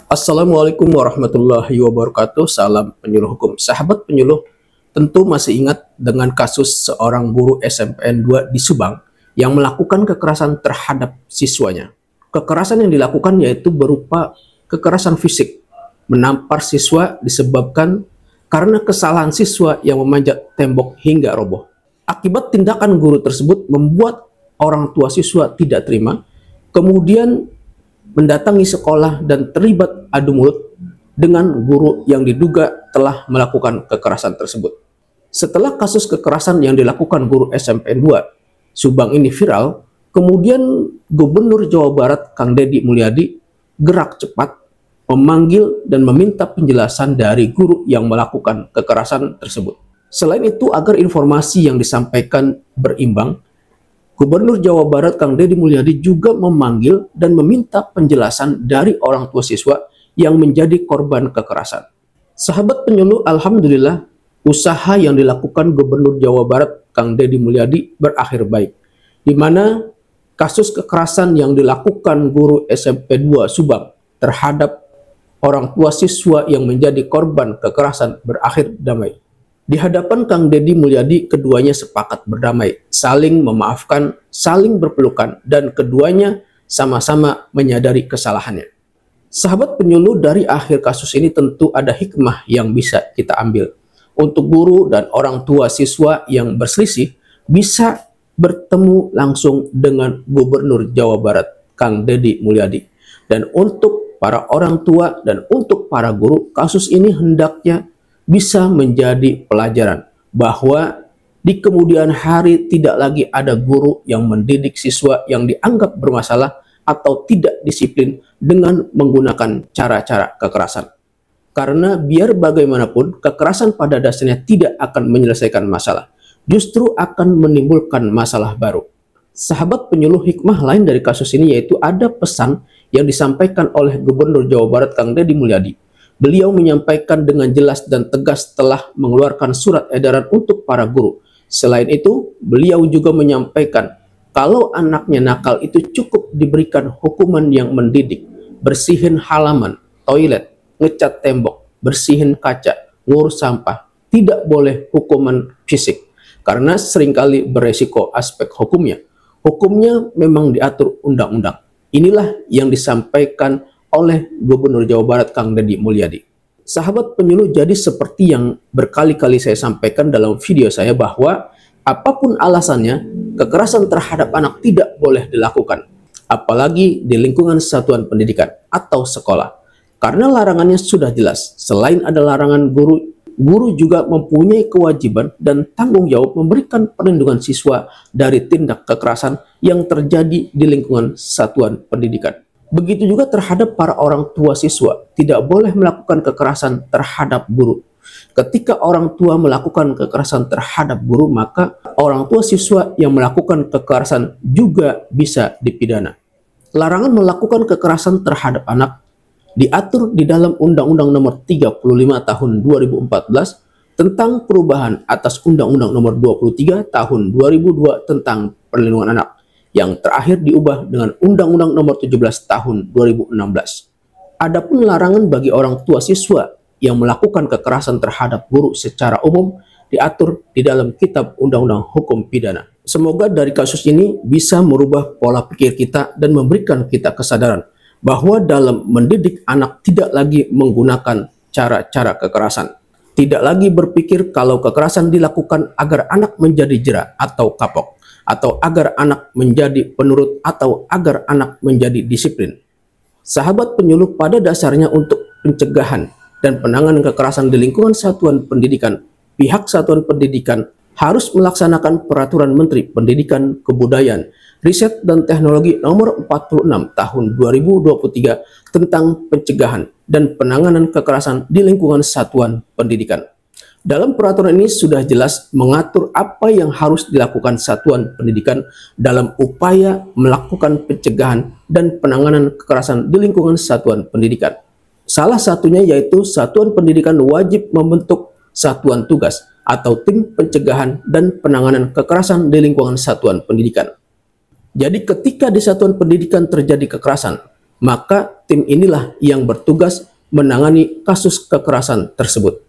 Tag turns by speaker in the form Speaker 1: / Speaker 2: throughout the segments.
Speaker 1: Assalamualaikum warahmatullahi wabarakatuh. Salam penyuluh hukum. Sahabat penyuluh, tentu masih ingat dengan kasus seorang guru SMPN 2 di Subang yang melakukan kekerasan terhadap siswanya. Kekerasan yang dilakukan yaitu berupa kekerasan fisik, menampar siswa disebabkan karena kesalahan siswa yang memanjat tembok hingga roboh. Akibat tindakan guru tersebut membuat orang tua siswa tidak terima, kemudian mendatangi sekolah dan terlibat adu mulut dengan guru yang diduga telah melakukan kekerasan tersebut. Setelah kasus kekerasan yang dilakukan guru SMPN 2 Subang ini viral, kemudian Gubernur Jawa Barat Kang Deddy Mulyadi gerak cepat memanggil dan meminta penjelasan dari guru yang melakukan kekerasan tersebut. Selain itu, agar informasi yang disampaikan berimbang, Gubernur Jawa Barat Kang Deddy Mulyadi juga memanggil dan meminta penjelasan dari orang tua siswa yang menjadi korban kekerasan. Sahabat penyuluh, alhamdulillah usaha yang dilakukan Gubernur Jawa Barat Kang Deddy Mulyadi berakhir baik, di mana kasus kekerasan yang dilakukan guru SMP 2 Subang terhadap orang tua siswa yang menjadi korban kekerasan berakhir damai. Di hadapan Kang Deddy Mulyadi, keduanya sepakat berdamai, saling memaafkan, saling berpelukan, dan keduanya sama-sama menyadari kesalahannya. Sahabat penyuluh, dari akhir kasus ini tentu ada hikmah yang bisa kita ambil. Untuk guru dan orang tua siswa yang berselisih bisa bertemu langsung dengan Gubernur Jawa Barat Kang Deddy Mulyadi. Dan untuk para orang tua dan untuk para guru, kasus ini hendaknya bisa menjadi pelajaran bahwa di kemudian hari tidak lagi ada guru yang mendidik siswa yang dianggap bermasalah atau tidak disiplin dengan menggunakan cara-cara kekerasan. Karena biar bagaimanapun, kekerasan pada dasarnya tidak akan menyelesaikan masalah, justru akan menimbulkan masalah baru. Sahabat penyuluh, hikmah lain dari kasus ini yaitu ada pesan yang disampaikan oleh Gubernur Jawa Barat Kang Deddy Mulyadi. Beliau menyampaikan dengan jelas dan tegas telah mengeluarkan surat edaran untuk para guru. Selain itu, beliau juga menyampaikan kalau anaknya nakal itu cukup diberikan hukuman yang mendidik, bersihin halaman, toilet, ngecat tembok, bersihin kaca, ngurus sampah. Tidak boleh hukuman fisik, karena seringkali beresiko aspek hukumnya. Hukumnya memang diatur undang-undang. Inilah yang disampaikan oleh Gubernur Jawa Barat Kang Deddy Mulyadi. Sahabat penyuluh, jadi seperti yang berkali-kali saya sampaikan dalam video saya bahwa apapun alasannya, kekerasan terhadap anak tidak boleh dilakukan, apalagi di lingkungan satuan pendidikan atau sekolah. Karena larangannya sudah jelas. Selain ada larangan, guru juga mempunyai kewajiban dan tanggung jawab memberikan perlindungan siswa dari tindak kekerasan yang terjadi di lingkungan satuan pendidikan. Begitu juga terhadap para orang tua siswa, tidak boleh melakukan kekerasan terhadap guru. Ketika orang tua melakukan kekerasan terhadap guru, maka orang tua siswa yang melakukan kekerasan juga bisa dipidana. Larangan melakukan kekerasan terhadap anak diatur di dalam Undang-Undang Nomor 35 Tahun 2014 tentang perubahan atas Undang-Undang Nomor 23 Tahun 2002 tentang perlindungan anak, yang terakhir diubah dengan Undang-Undang Nomor 17 Tahun 2016. Adapun larangan bagi orang tua siswa yang melakukan kekerasan terhadap guru secara umum diatur di dalam Kitab Undang-Undang Hukum Pidana. Semoga dari kasus ini bisa merubah pola pikir kita dan memberikan kita kesadaran bahwa dalam mendidik anak tidak lagi menggunakan cara-cara kekerasan. Tidak lagi berpikir kalau kekerasan dilakukan agar anak menjadi jera atau kapok, atau agar anak menjadi penurut, atau agar anak menjadi disiplin. Sahabat penyuluh, pada dasarnya untuk pencegahan dan penanganan kekerasan di lingkungan satuan pendidikan, pihak satuan pendidikan harus melaksanakan Peraturan Menteri Pendidikan, Kebudayaan, Riset dan Teknologi Nomor 46 Tahun 2023 tentang pencegahan dan penanganan kekerasan di lingkungan satuan pendidikan. Dalam peraturan ini sudah jelas mengatur apa yang harus dilakukan satuan pendidikan dalam upaya melakukan pencegahan dan penanganan kekerasan di lingkungan satuan pendidikan. Salah satunya yaitu satuan pendidikan wajib membentuk satuan tugas atau tim pencegahan dan penanganan kekerasan di lingkungan satuan pendidikan. Jadi ketika di satuan pendidikan terjadi kekerasan, maka tim inilah yang bertugas menangani kasus kekerasan tersebut.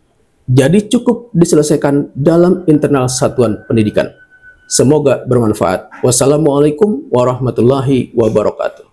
Speaker 1: Jadi cukup diselesaikan dalam internal satuan pendidikan. Semoga bermanfaat. Wassalamualaikum warahmatullahi wabarakatuh.